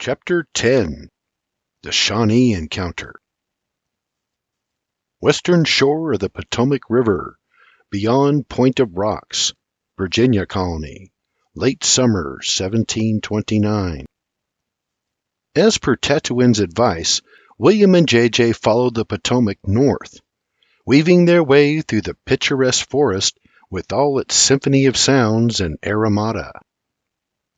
Chapter 10 The Shawnee Encounter. Western shore of the Potomac River, beyond Point of Rocks, Virginia Colony, late summer 1729. As per Tatooine's advice, William and J.J. followed the Potomac north, weaving their way through the picturesque forest with all its symphony of sounds and aromata.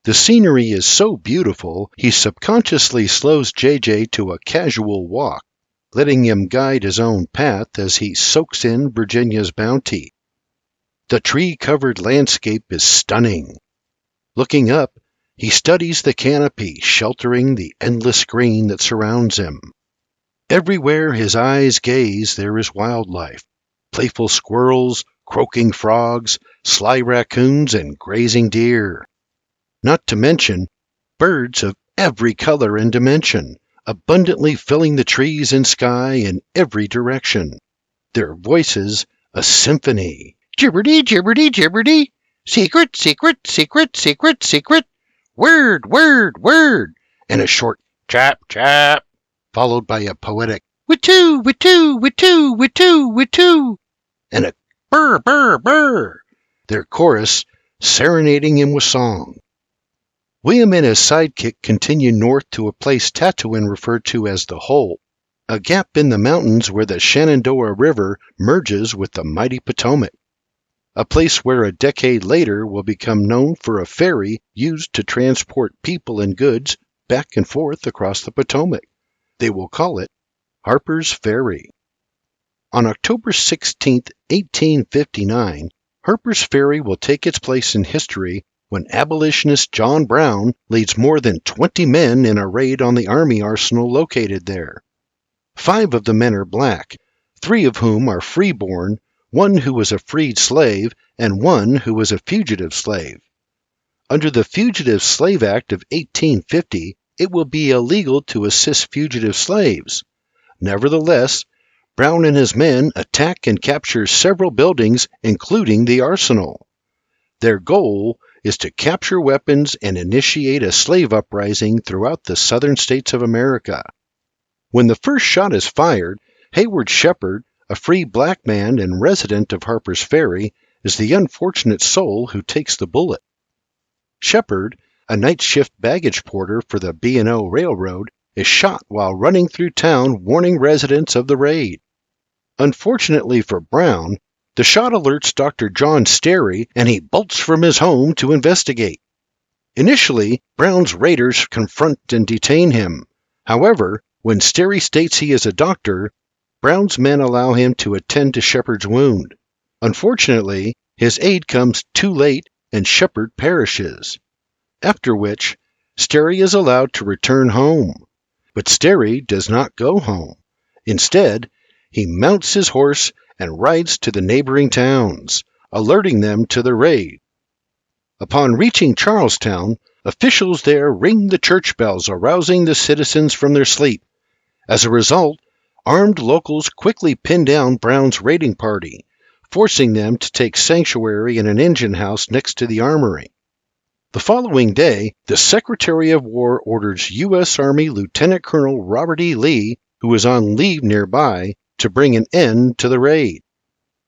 The scenery is so beautiful, he subconsciously slows J.J. to a casual walk, letting him guide his own path as he soaks in Virginia's bounty. The tree-covered landscape is stunning. Looking up, he studies the canopy sheltering the endless green that surrounds him. Everywhere his eyes gaze there is wildlife, playful squirrels, croaking frogs, sly raccoons, and grazing deer. Not to mention birds of every color and dimension, abundantly filling the trees and sky in every direction. Their voices a symphony. Gibberty, gibberty, gibberty. Secret, secret, secret, secret, secret. Word, word, word. And a short chap, chap, followed by a poetic witoo, witoo, witoo, witoo, witoo, and a burr, burr, burr. Their chorus serenading him with song. William and his sidekick continue north to a place Tatooine referred to as the Hole, a gap in the mountains where the Shenandoah River merges with the mighty Potomac, a place where a decade later will become known for a ferry used to transport people and goods back and forth across the Potomac. They will call it Harper's Ferry. On October 16, 1859, Harper's Ferry will take its place in history when abolitionist John Brown leads more than 20 men in a raid on the Army arsenal located there. 5 of the men are black, 3 of whom are freeborn, 1 who was a freed slave, and 1 who was a fugitive slave. Under the Fugitive Slave Act of 1850, it will be illegal to assist fugitive slaves. Nevertheless, Brown and his men attack and capture several buildings, including the arsenal. Their goal is to capture weapons and initiate a slave uprising throughout the southern states of America. When the first shot is fired, Hayward Shepard, a free black man and resident of Harper's Ferry, is the unfortunate soul who takes the bullet. Shepard, a night shift baggage porter for the B&O Railroad, is shot while running through town warning residents of the raid. Unfortunately for Brown, the shot alerts Dr. John Sterry, and he bolts from his home to investigate. Initially, Brown's raiders confront and detain him. However, when Sterry states he is a doctor, Brown's men allow him to attend to Shepard's wound. Unfortunately, his aid comes too late and Shepard perishes. After which, Sterry is allowed to return home. But Sterry does not go home. Instead, he mounts his horse and rides to the neighboring towns, alerting them to the raid. Upon reaching Charlestown, officials there ring the church bells, arousing the citizens from their sleep. As a result, armed locals quickly pin down Brown's raiding party, forcing them to take sanctuary in an engine house next to the armory. The following day, the Secretary of War orders U.S. Army Lieutenant Colonel Robert E. Lee, who was on leave nearby, to bring an end to the raid.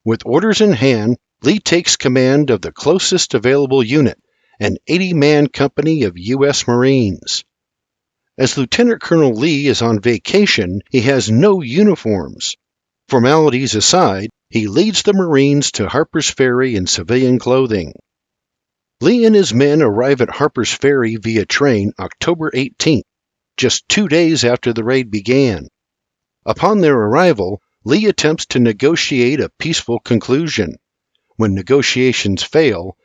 With orders in hand, Lee takes command of the closest available unit, an 80-man company of U.S. Marines. As Lieutenant Colonel Lee is on vacation, he has no uniforms. Formalities aside, he leads the Marines to Harper's Ferry in civilian clothing. Lee and his men arrive at Harper's Ferry via train October 18th, just 2 days after the raid began. Upon their arrival, Lee attempts to negotiate a peaceful conclusion. When negotiations fail,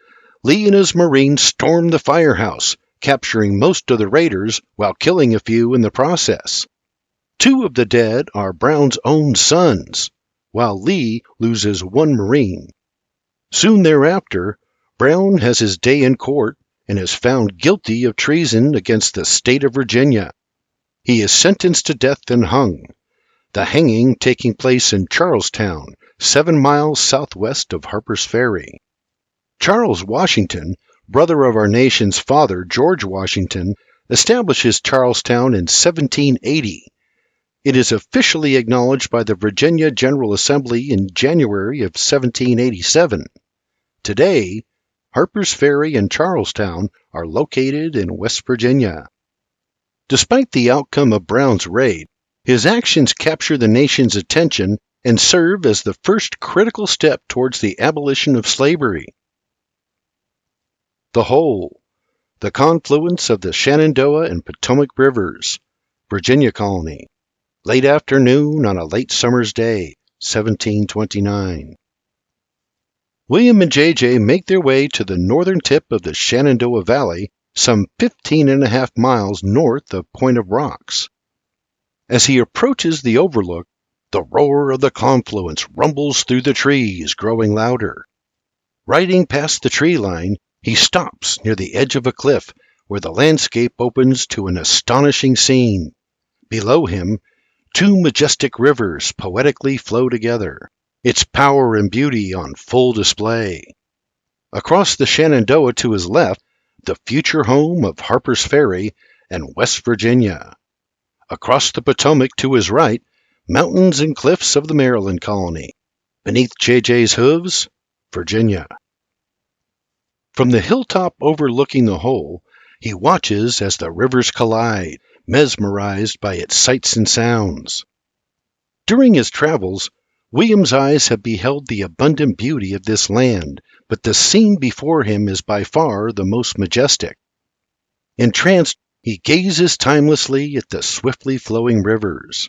Lee and his Marines storm the firehouse, capturing most of the raiders while killing a few in the process. 2 of the dead are Brown's own sons, while Lee loses 1 Marine. Soon thereafter, Brown has his day in court and is found guilty of treason against the state of Virginia. He is sentenced to death and hung, the hanging taking place in Charlestown, 7 miles southwest of Harper's Ferry. Charles Washington, brother of our nation's father, George Washington, establishes Charlestown in 1780. It is officially acknowledged by the Virginia General Assembly in January of 1787. Today, Harper's Ferry and Charlestown are located in West Virginia. Despite the outcome of Brown's raid, his actions capture the nation's attention and serve as the first critical step towards the abolition of slavery. The Hole, the confluence of the Shenandoah and Potomac Rivers, Virginia Colony. Late afternoon on a late summer's day, 1729. William and J.J. make their way to the northern tip of the Shenandoah Valley, some 15.5 miles north of Point of Rocks. As he approaches the overlook, the roar of the confluence rumbles through the trees, growing louder. Riding past the tree line, he stops near the edge of a cliff where the landscape opens to an astonishing scene. Below him, two majestic rivers poetically flow together, its power and beauty on full display. Across the Shenandoah to his left, the future home of Harper's Ferry and West Virginia. Across the Potomac to his right, mountains and cliffs of the Maryland colony. Beneath J.J.'s hooves, Virginia. From the hilltop overlooking the Hole, he watches as the rivers collide, mesmerized by its sights and sounds. During his travels, William's eyes have beheld the abundant beauty of this land, but the scene before him is by far the most majestic. Entranced, he gazes timelessly at the swiftly flowing rivers,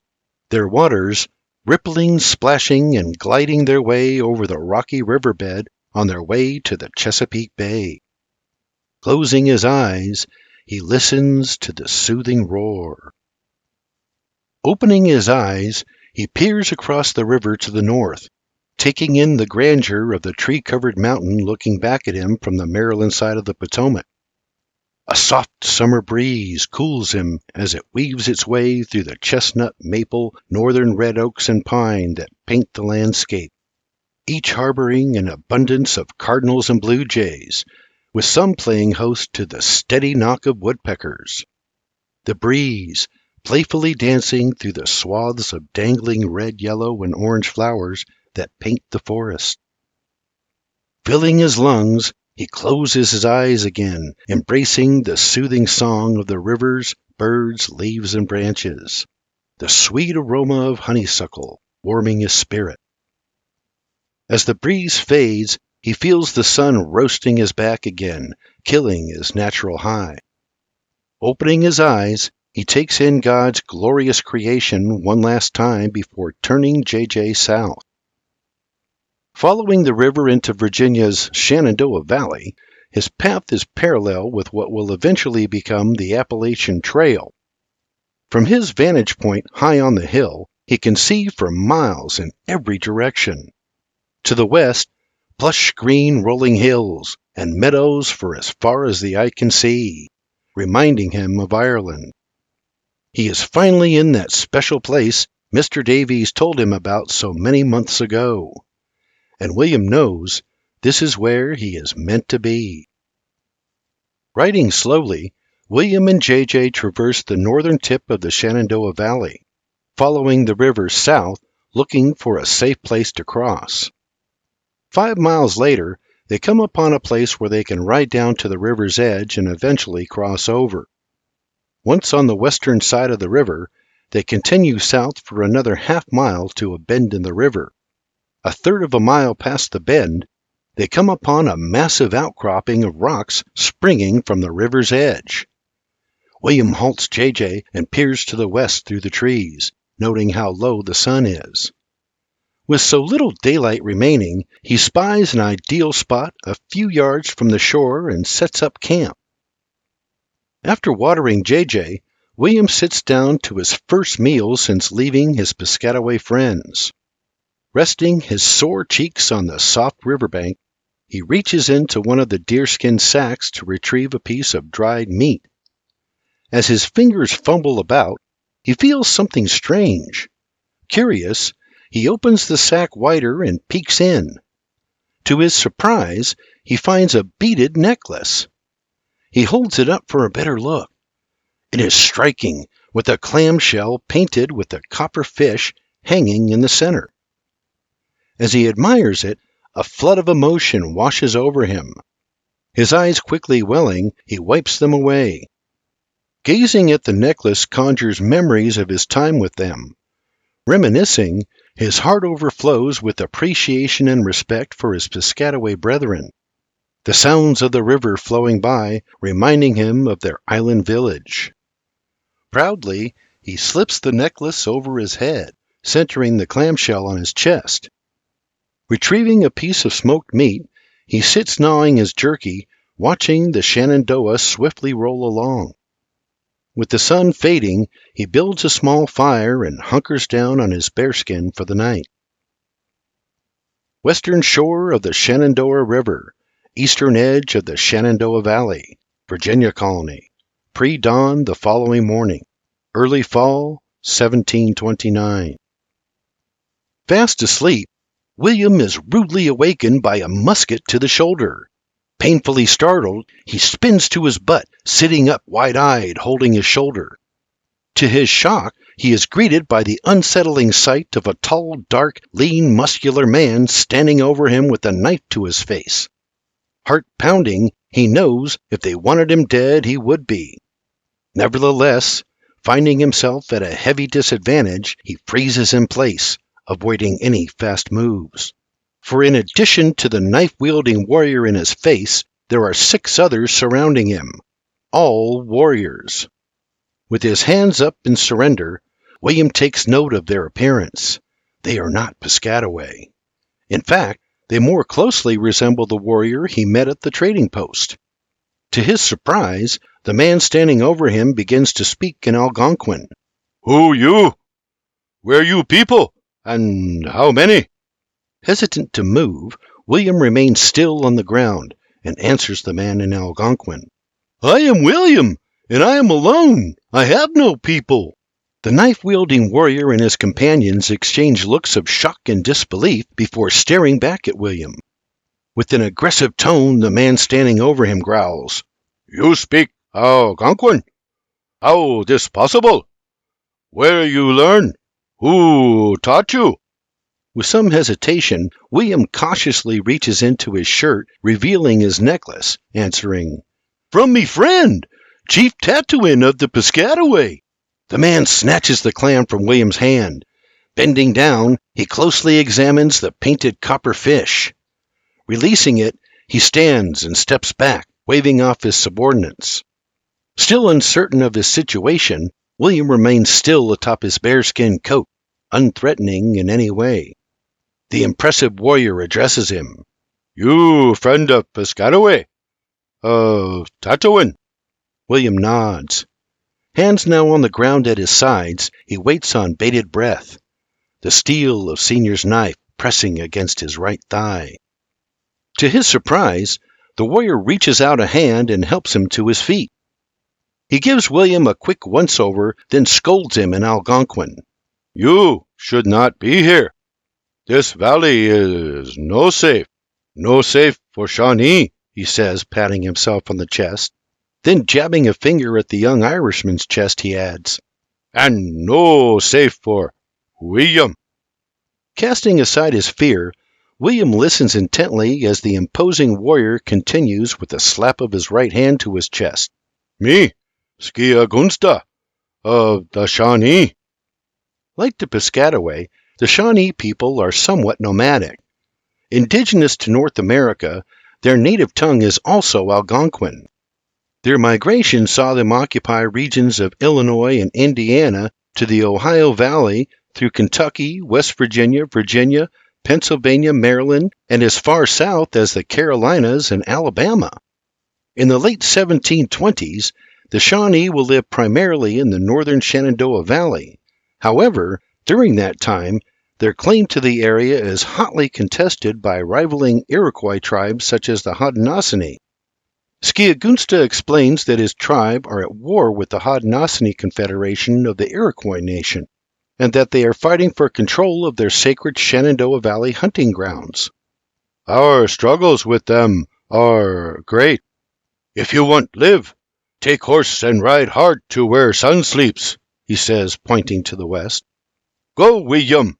their waters rippling, splashing, and gliding their way over the rocky riverbed on their way to the Chesapeake Bay. Closing his eyes, he listens to the soothing roar. Opening his eyes, he peers across the river to the north, taking in the grandeur of the tree-covered mountain looking back at him from the Maryland side of the Potomac. A soft summer breeze cools him as it weaves its way through the chestnut, maple, northern red oaks and pine that paint the landscape, each harboring an abundance of cardinals and blue jays, with some playing host to the steady knock of woodpeckers. The breeze, playfully dancing through the swaths of dangling red, yellow, and orange flowers that paint the forest. Filling his lungs, he closes his eyes again, embracing the soothing song of the rivers, birds, leaves, and branches, the sweet aroma of honeysuckle warming his spirit. As the breeze fades, he feels the sun roasting his back again, killing his natural high. Opening his eyes, he takes in God's glorious creation one last time before turning J.J. south. Following the river into Virginia's Shenandoah Valley, his path is parallel with what will eventually become the Appalachian Trail. From his vantage point high on the hill, he can see for miles in every direction. To the west, plush green rolling hills and meadows for as far as the eye can see, reminding him of Ireland. He is finally in that special place Mr. Davies told him about so many months ago. And William knows this is where he is meant to be. Riding slowly, William and J.J. traverse the northern tip of the Shenandoah Valley, following the river south, looking for a safe place to cross. 5 miles later, they come upon a place where they can ride down to the river's edge and eventually cross over. Once on the western side of the river, they continue south for another half-mile to a bend in the river. A third of a mile past the bend, they come upon a massive outcropping of rocks springing from the river's edge. William halts J.J. and peers to the west through the trees, noting how low the sun is. With so little daylight remaining, he spies an ideal spot a few yards from the shore and sets up camp. After watering J.J., William sits down to his first meal since leaving his Piscataway friends. Resting his sore cheeks on the soft riverbank, he reaches into one of the deerskin sacks to retrieve a piece of dried meat. As his fingers fumble about, he feels something strange. Curious, he opens the sack wider and peeks in. To his surprise, he finds a beaded necklace. He holds it up for a better look. It is striking, with a clamshell painted with a copper fish hanging in the center. As he admires it, a flood of emotion washes over him. His eyes quickly welling, he wipes them away. Gazing at the necklace conjures memories of his time with them. Reminiscing, his heart overflows with appreciation and respect for his Piscataway brethren. The sounds of the river flowing by reminding him of their island village. Proudly, he slips the necklace over his head, centering the clamshell on his chest. Retrieving a piece of smoked meat, he sits gnawing his jerky, watching the Shenandoah swiftly roll along. With the sun fading, he builds a small fire and hunkers down on his bearskin for the night. Western shore of the Shenandoah River, eastern edge of the Shenandoah Valley, Virginia Colony, pre-dawn the following morning, early fall, 1729. Fast asleep, William is rudely awakened by a musket to the shoulder. Painfully startled, he spins to his butt, sitting up wide-eyed, holding his shoulder. To his shock, he is greeted by the unsettling sight of a tall, dark, lean, muscular man standing over him with a knife to his face. Heart pounding, he knows if they wanted him dead, he would be. Nevertheless, finding himself at a heavy disadvantage, he freezes in place, avoiding any fast moves. For in addition to the knife-wielding warrior in his face, there are 6 others surrounding him, all warriors. With his hands up in surrender, William takes note of their appearance. They are not Piscataway. In fact, they more closely resemble the warrior he met at the trading post. To his surprise, the man standing over him begins to speak in Algonquin. "Who you? Where you people? And how many?" Hesitant to move, William remains still on the ground and answers the man in Algonquin. "I am William, and I am alone. I have no people." The knife-wielding warrior and his companions exchange looks of shock and disbelief before staring back at William. With an aggressive tone, the man standing over him growls, "You speak Algonquin? How this possible? Where you learn? Who taught you?" With some hesitation, William cautiously reaches into his shirt, revealing his necklace, answering, "From me friend, Chief Tatooine of the Piscataway." The man snatches the clam from William's hand. Bending down, he closely examines the painted copper fish. Releasing it, he stands and steps back, waving off his subordinates. Still uncertain of his situation, William remains still atop his bearskin coat, unthreatening in any way. The impressive warrior addresses him. "You friend of Piscataway? Of Tatooine?" William nods. Hands now on the ground at his sides, he waits on bated breath, the steel of Senior's knife pressing against his right thigh. To his surprise, the warrior reaches out a hand and helps him to his feet. He gives William a quick once-over, then scolds him in Algonquin. "You should not be here. This valley is no safe for Shawnee," he says, patting himself on the chest. Then jabbing a finger at the young Irishman's chest, he adds, "And no safe for William." Casting aside his fear, William listens intently as the imposing warrior continues with a slap of his right hand to his chest. "Me, Gunsta of the Shawnee." Like the Piscataway, the Shawnee people are somewhat nomadic. Indigenous to North America, their native tongue is also Algonquin. Their migration saw them occupy regions of Illinois and Indiana to the Ohio Valley through Kentucky, West Virginia, Pennsylvania, Maryland, and as far south as the Carolinas and Alabama. In the late 1720s, the Shawnee will live primarily in the northern Shenandoah Valley. However, during that time, their claim to the area is hotly contested by rivaling Iroquois tribes such as the Haudenosaunee. Gunsta explains that his tribe are at war with the Haudenosaunee Confederation of the Iroquois Nation, and that they are fighting for control of their sacred Shenandoah Valley hunting grounds. "Our struggles with them are great. If you want live, Take horse and ride hard to where sun sleeps, he says, pointing to the west. Go, William,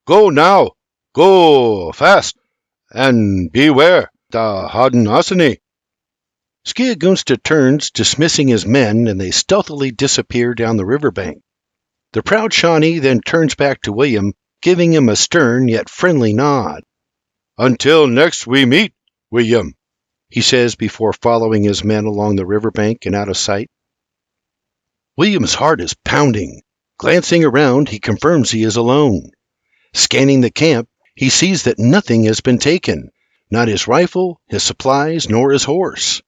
go now, go fast, and beware the Haudenosaunee. Skiagunsta turns, dismissing his men, and they stealthily disappear down the riverbank. The proud Shawnee then turns back to William, giving him a stern yet friendly nod. Until next we meet, William, he says before following his men along the riverbank and out of sight. William's heart is pounding. Glancing around, he confirms he is alone. Scanning the camp, he sees that nothing has been taken, not his rifle, his supplies, nor his horse.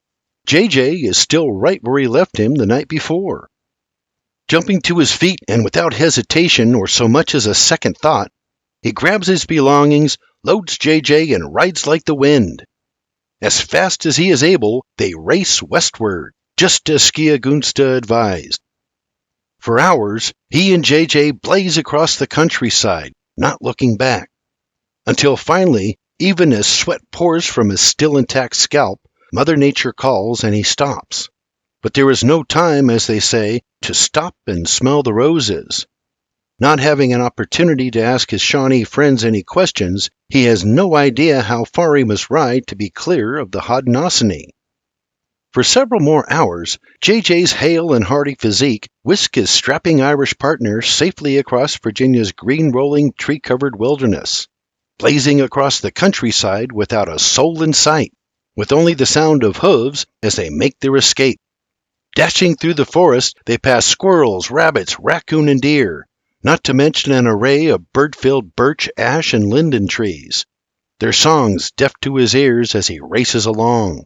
JJ is still right where he left him the night before. Jumping to his feet and without hesitation or so much as a second thought, he grabs his belongings, loads JJ, and rides like the wind. As fast as he is able, they race westward, just as Skiagunsta advised. For hours, he and JJ blaze across the countryside, not looking back. Until finally, even as sweat pours from his still intact scalp, Mother Nature calls and he stops. But there is no time, as they say, to stop and smell the roses. Not having an opportunity to ask his Shawnee friends any questions, he has no idea how far he must ride to be clear of the Haudenosaunee. For several more hours, JJ's hale and hearty physique whisked his strapping Irish partner safely across Virginia's green-rolling, tree-covered wilderness, blazing across the countryside without a soul in sight, with only the sound of hooves as they make their escape. Dashing through the forest, they pass squirrels, rabbits, raccoon, and deer, not to mention an array of bird-filled birch, ash, and linden trees, their songs deaf to his ears as he races along.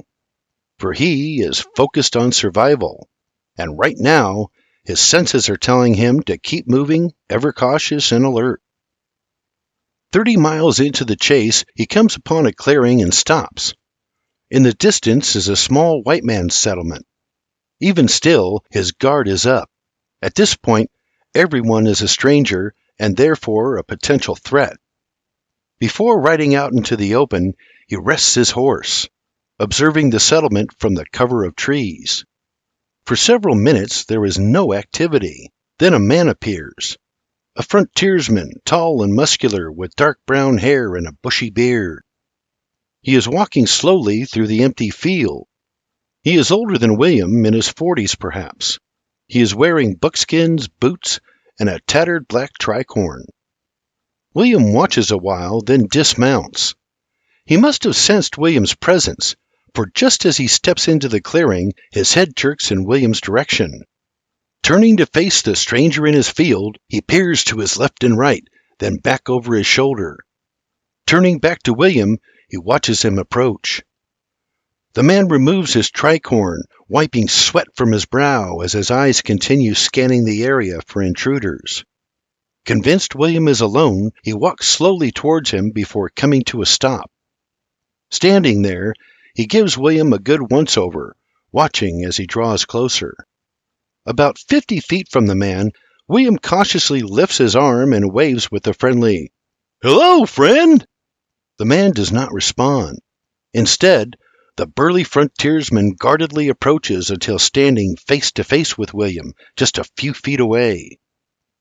For he is focused on survival, and right now his senses are telling him to keep moving, ever cautious and alert. 30 miles into the chase, he comes upon a clearing and stops. In the distance is a small white man's settlement. Even still, his guard is up. At this point, everyone is a stranger and therefore a potential threat. Before riding out into the open, he rests his horse, observing the settlement from the cover of trees. For several minutes there is no activity. Then a man appears. A frontiersman, tall and muscular, with dark brown hair and a bushy beard. He is walking slowly through the empty field. He is older than William, in his 40s perhaps. He is wearing buckskins, boots, and a tattered black tricorn. William watches a while, then dismounts. He must have sensed William's presence, for just as he steps into the clearing, his head jerks in William's direction. Turning to face the stranger in his field, he peers to his left and right, then back over his shoulder. Turning back to William, he watches him approach. The man removes his tricorn, wiping sweat from his brow as his eyes continue scanning the area for intruders. Convinced William is alone, he walks slowly towards him before coming to a stop. Standing there, he gives William a good once-over, watching as he draws closer. About 50 feet from the man, William cautiously lifts his arm and waves with a friendly, "Hello, friend!" The man does not respond. Instead, the burly frontiersman guardedly approaches until standing face to face with William, just a few feet away.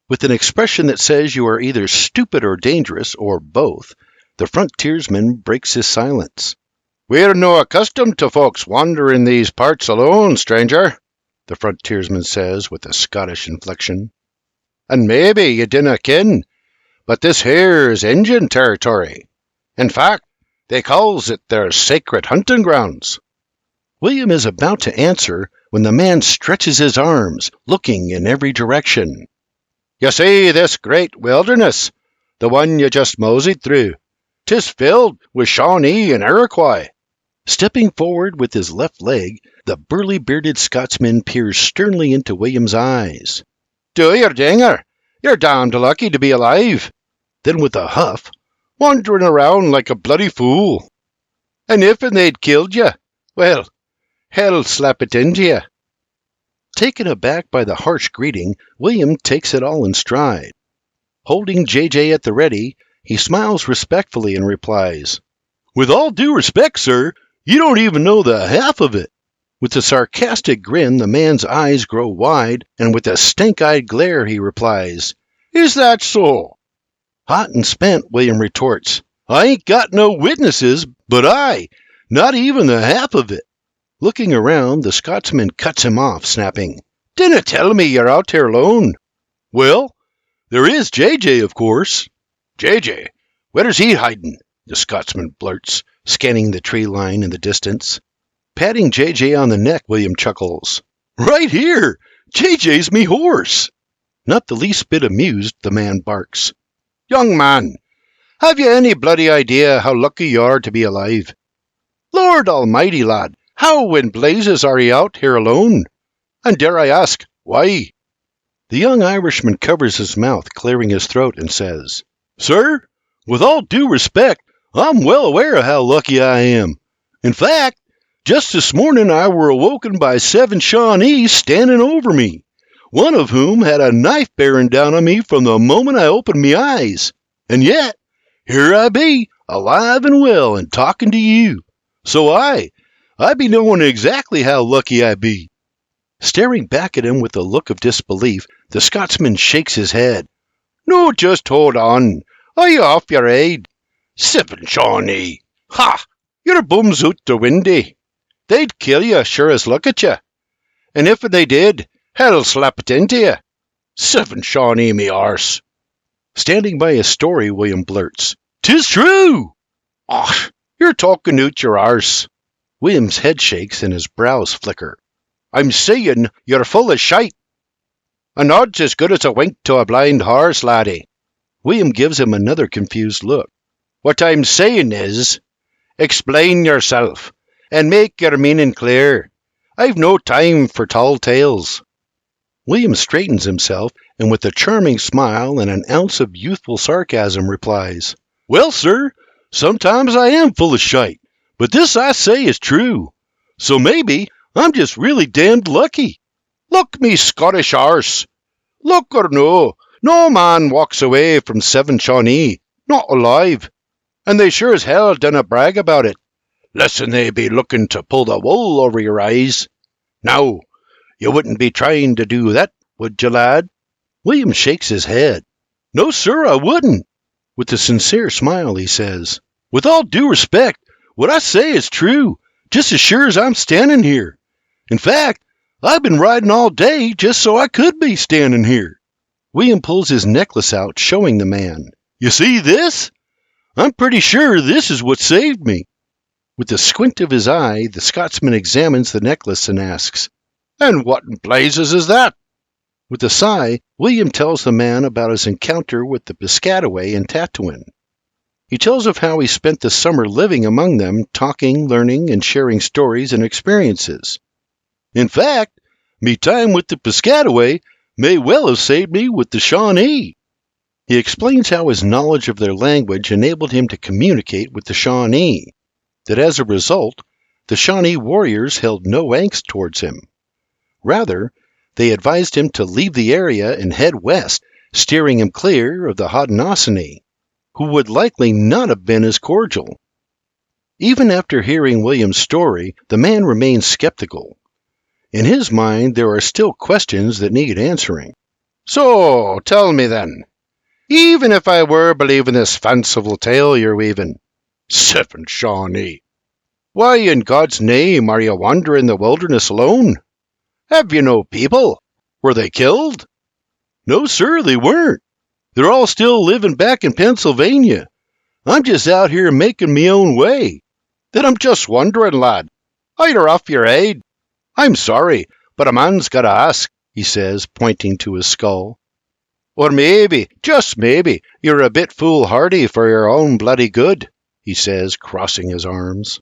With an expression that says you are either stupid or dangerous, or both, the frontiersman breaks his silence. "We're no accustomed to folks wandering these parts alone, stranger," the frontiersman says with a Scottish inflection. "And maybe you dinna ken, but this here's Injun territory. In fact, they calls it their sacred hunting grounds." William is about to answer when the man stretches his arms, looking in every direction. "You see this great wilderness, the one you just moseyed through? 'Tis filled with Shawnee and Iroquois." Stepping forward with his left leg, the burly bearded Scotsman peers sternly into William's eyes. "Do your dinger, you're damned lucky to be alive." Then with a huff, "Wandering around like a bloody fool. And if they'd killed you, well, hell slap it into you." Taken aback by the harsh greeting, William takes it all in stride. Holding JJ at the ready, he smiles respectfully and replies, "With all due respect, sir, you don't even know the half of it. With a sarcastic grin, the man's eyes grow wide, and with a stink-eyed glare he replies, "Is that so?" "Hot and spent," William retorts. "I ain't got no witnesses, but not even the half of it." Looking around, the Scotsman cuts him off, snapping, "Dinna tell me you're out here alone." "Well, there is JJ, of course." "JJ? Where's he hiding?" the Scotsman blurts, scanning the tree line in the distance. Patting JJ on the neck, William chuckles. "Right here! JJ's me horse." Not the least bit amused, the man barks, "Young man, have you any bloody idea how lucky you are to be alive? Lord almighty, lad, how in blazes are you out here alone? And dare I ask, why?" The young Irishman covers his mouth, clearing his throat, and says, "Sir, with all due respect, I'm well aware of how lucky I am. In fact, just this morning I were awoken by 7 Shawnees standing over me, one of whom had a knife bearing down on me from the moment I opened me eyes. And yet, here I be, alive and well, and talking to you. So I be knowing exactly how lucky I be." Staring back at him with a look of disbelief, the Scotsman shakes his head. "No, just hold on. Are you off your head? 7 Shawnee! Ha! You're bums out the windy. They'd kill you, sure as look at you. And if they did, hell slap it into you. 7 Shawnee, me arse." Standing by his story, William blurts, "'Tis true." "Och, you're talking out your arse." William's head shakes and his brows flicker. "I'm saying you're full of shite. A nod's as good as a wink to a blind horse, laddie." William gives him another confused look. "What I'm saying is, explain yourself, and make your meaning clear. I've no time for tall tales." William straightens himself, and with a charming smile and an ounce of youthful sarcasm replies, "Well, sir, sometimes I am full of shite, but this I say is true. So maybe I'm just really damned lucky. Look, me Scottish arse. Look or no man walks away from 7 Shawnee, not alive. And they sure as hell dinna brag about it, less'n they be looking to pull the wool over your eyes. Now, you wouldn't be trying to do that, would you, lad?" William shakes his head. "No, sir, I wouldn't." With a sincere smile, he says, "With all due respect, what I say is true, just as sure as I'm standing here. In fact, I've been riding all day just so I could be standing here." William pulls his necklace out, showing the man. "You see this? I'm pretty sure this is what saved me." With a squint of his eye, the Scotsman examines the necklace and asks, "And what in blazes is that?" With a sigh, William tells the man about his encounter with the Piscataway in Tatooine. He tells of how he spent the summer living among them, talking, learning, and sharing stories and experiences. "In fact, me time with the Piscataway may well have saved me with the Shawnee." He explains how his knowledge of their language enabled him to communicate with the Shawnee, that as a result, the Shawnee warriors held no angst towards him. Rather, they advised him to leave the area and head west, steering him clear of the Haudenosaunee, who would likely not have been as cordial. Even after hearing William's story, the man remains skeptical. In his mind, there are still questions that need answering. "So, tell me then, even if I were believing this fanciful tale you're weaving, 7 Shawnee, why in God's name are you wandering the wilderness alone? Have you no people? Were they killed?" "No, sir, they weren't. They're all still living back in Pennsylvania. I'm just out here making me own way." "Then I'm just wondering, lad. You're off your head. I'm sorry, but a man's got to ask," he says, pointing to his skull. "Or maybe, just maybe, you're a bit foolhardy for your own bloody good," he says, crossing his arms.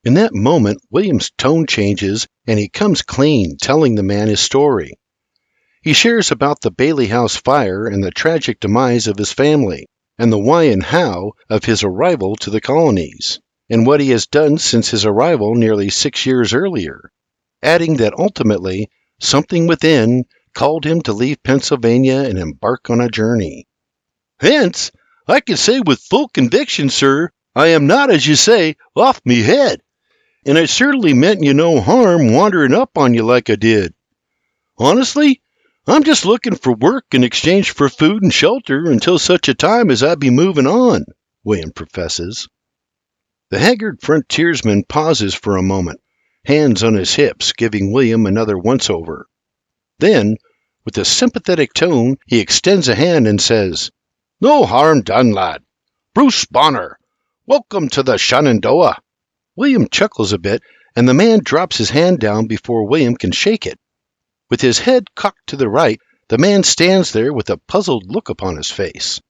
In that moment, William's tone changes, and he comes clean, telling the man his story. He shares about the Bailey House fire and the tragic demise of his family, and the why and how of his arrival to the colonies, and what he has done since his arrival nearly 6 years earlier, adding that ultimately something within called him to leave Pennsylvania and embark on a journey. "Hence, I can say with full conviction, sir, I am not, as you say, off me head. and I certainly meant you no harm wandering up on you like I did. Honestly, I'm just looking for work in exchange for food and shelter until such a time as I be moving on, William professes. The haggard frontiersman pauses for a moment, hands on his hips, giving William another once-over. Then, with a sympathetic tone, he extends a hand and says, "No harm done, lad. Bruce Bonner, welcome to the Shenandoah." William chuckles a bit, and the man drops his hand down before William can shake it. With his head cocked to the right, the man stands there with a puzzled look upon his face.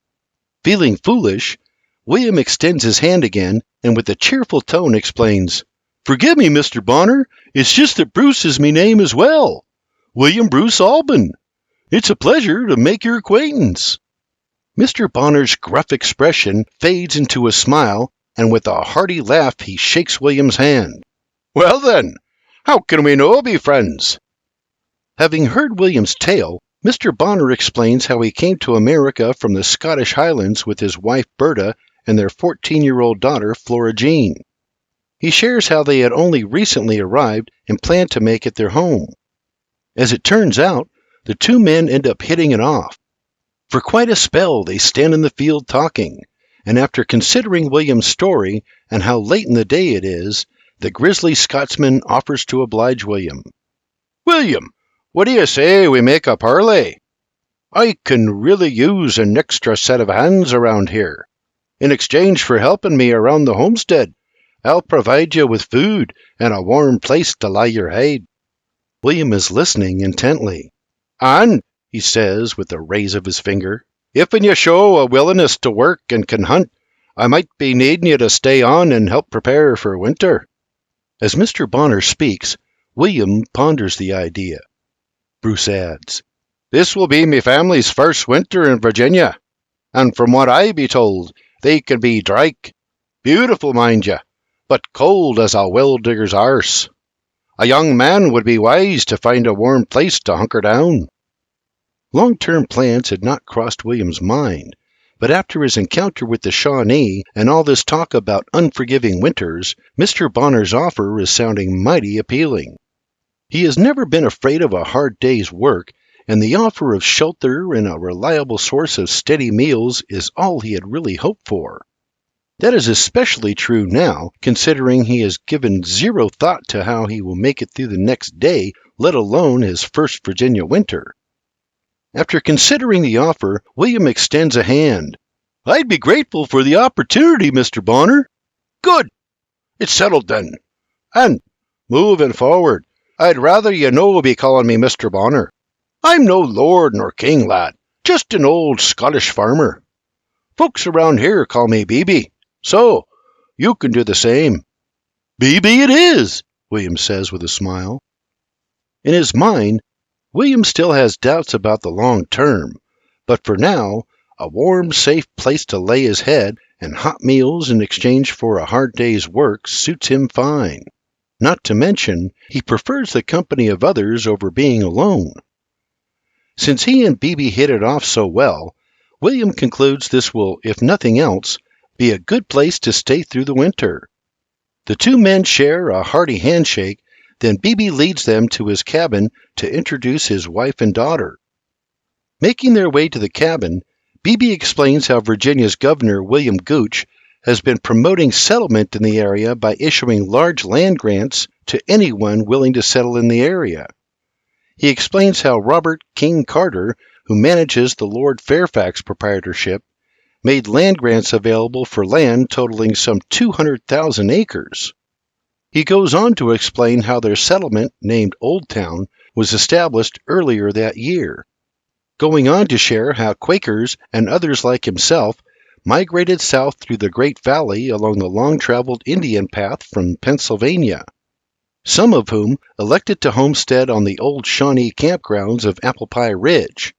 Feeling foolish, William extends his hand again, and with a cheerful tone explains, "Forgive me, Mr. Bonner, it's just that Bruce is me name as well. William Bruce Albin. It's a pleasure to make your acquaintance." Mr. Bonner's gruff expression fades into a smile, and with a hearty laugh he shakes William's hand. "Well then, how can we no be friends?" Having heard William's tale, Mr. Bonner explains how he came to America from the Scottish Highlands with his wife Berta and their 14-year-old daughter Flora Jean. He shares how they had only recently arrived and planned to make it their home. As it turns out, the two men end up hitting it off. For quite a spell they stand in the field talking, and after considering William's story and how late in the day it is, the grizzly Scotsman offers to oblige William. "William, what do you say we make a parley? I can really use an extra set of hands around here. In exchange for helping me around the homestead, I'll provide you with food and a warm place to lie your head." William is listening intently. "And," he says with a raise of his finger, "if you show a willingness to work and can hunt, I might be needing you to stay on and help prepare for winter." As Mr. Bonner speaks, William ponders the idea. Bruce adds, "This will be me family's first winter in Virginia, and from what I be told, they can be drike. Beautiful, mind you, but cold as a well-digger's arse. A young man would be wise to find a warm place to hunker down." Long-term plans had not crossed William's mind, but after his encounter with the Shawnee and all this talk about unforgiving winters, Mr. Bonner's offer is sounding mighty appealing. He has never been afraid of a hard day's work, and the offer of shelter and a reliable source of steady meals is all he had really hoped for. That is especially true now, considering he has given zero thought to how he will make it through the next day, let alone his first Virginia winter. After considering the offer, William extends a hand. "I'd be grateful for the opportunity, Mr. Bonner." "Good. It's settled then. And, moving forward, I'd rather you no be calling me Mr. Bonner. I'm no lord nor king, lad, just an old Scottish farmer. Folks around here call me BB, so you can do the same." "BB it is," William says with a smile. In his mind, William still has doubts about the long term, but for now, a warm, safe place to lay his head and hot meals in exchange for a hard day's work suits him fine. Not to mention, he prefers the company of others over being alone. Since he and BB hit it off so well, William concludes this will, if nothing else, be a good place to stay through the winter. The two men share a hearty handshake, then BB leads them to his cabin to introduce his wife and daughter. Making their way to the cabin, BB explains how Virginia's Governor William Gooch has been promoting settlement in the area by issuing large land grants to anyone willing to settle in the area. He explains how Robert King Carter, who manages the Lord Fairfax proprietorship, made land grants available for land totaling some 200,000 acres. He goes on to explain how their settlement, named Old Town, was established earlier that year, going on to share how Quakers and others like himself migrated south through the Great Valley along the long-traveled Indian path from Pennsylvania, some of whom elected to homestead on the old Shawnee campgrounds of Apple Pie Ridge.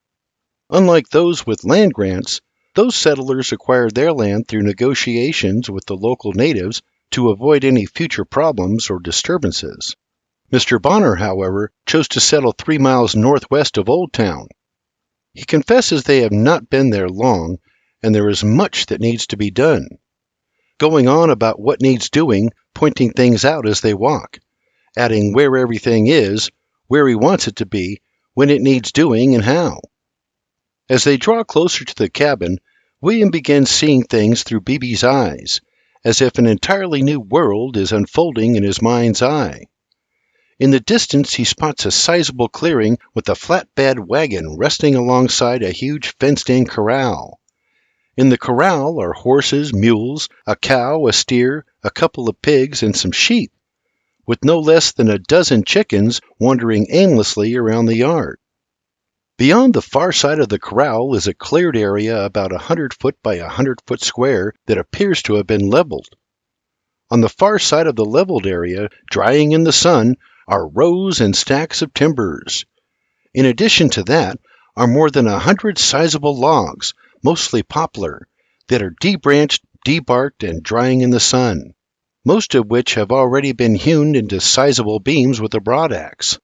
Unlike those with land grants, those settlers acquired their land through negotiations with the local natives to avoid any future problems or disturbances. Mr. Bonner, however, chose to settle 3 miles northwest of Old Town. He confesses they have not been there long, and there is much that needs to be done. Going on about what needs doing, pointing things out as they walk, adding where everything is, where he wants it to be, when it needs doing, and how. As they draw closer to the cabin, William begins seeing things through Beebe's eyes, as if an entirely new world is unfolding in his mind's eye. In the distance, he spots a sizable clearing with a flatbed wagon resting alongside a huge fenced-in corral. In the corral are horses, mules, a cow, a steer, a couple of pigs, and some sheep, with no less than a dozen chickens wandering aimlessly around the yard. Beyond the far side of the corral is a cleared area about 100-foot by 100-foot square that appears to have been leveled. On the far side of the leveled area, drying in the sun, are rows and stacks of timbers. In addition to that are more than 100 sizable logs, mostly poplar, that are debranched, debarked, and drying in the sun, most of which have already been hewn into sizable beams with a broadaxe.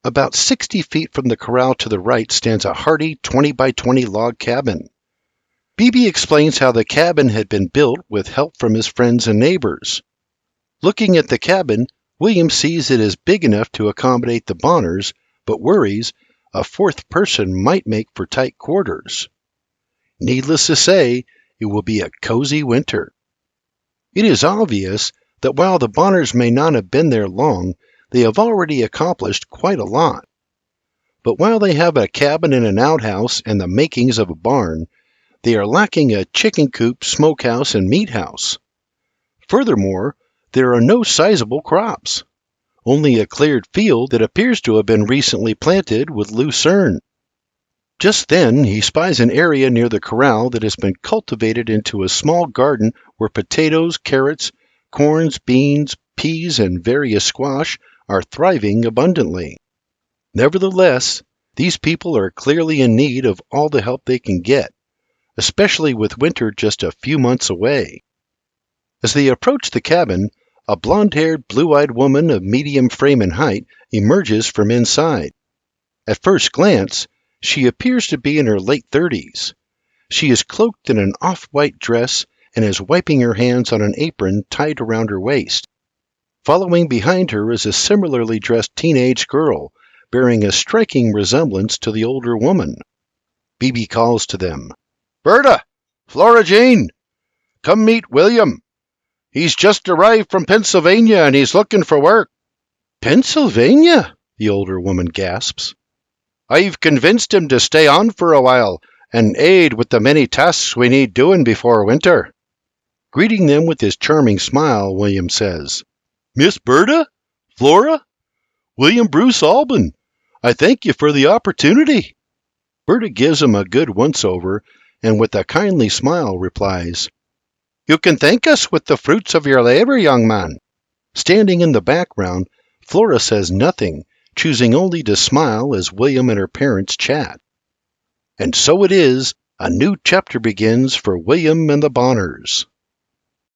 About 60 feet from the corral to the right stands a hardy 20 by 20 log cabin. Beebe explains how the cabin had been built with help from his friends and neighbors. Looking at the cabin, William sees it is big enough to accommodate the Bonners, but worries a fourth person might make for tight quarters. Needless to say, it will be a cozy winter. It is obvious that while the Bonners may not have been there long, they have already accomplished quite a lot. But while they have a cabin and an outhouse and the makings of a barn, they are lacking a chicken coop, smokehouse, and meat house. Furthermore, there are no sizable crops, only a cleared field that appears to have been recently planted with lucerne. Just then he spies an area near the corral that has been cultivated into a small garden where potatoes, carrots, corns, beans, peas, and various squash are thriving abundantly. Nevertheless, these people are clearly in need of all the help they can get, especially with winter just a few months away. As they approach the cabin, a blonde-haired, blue-eyed woman of medium frame and height emerges from inside. At first glance, she appears to be in her late 30s. She is cloaked in an off-white dress and is wiping her hands on an apron tied around her waist. Following behind her is a similarly dressed teenage girl, bearing a striking resemblance to the older woman. Beebe calls to them, "Berta! Flora Jane! Come meet William. He's just arrived from Pennsylvania and he's looking for work." "Pennsylvania?" the older woman gasps. "I've convinced him to stay on for a while and aid with the many tasks we need doing before winter." Greeting them with his charming smile, William says, "Miss Berta? Flora? William Bruce Albin. I thank you for the opportunity." Berta gives him a good once-over and with a kindly smile replies, "You can thank us with the fruits of your labor, young man." Standing in the background, Flora says nothing, choosing only to smile as William and her parents chat. And so it is, a new chapter begins for William and the Bonners.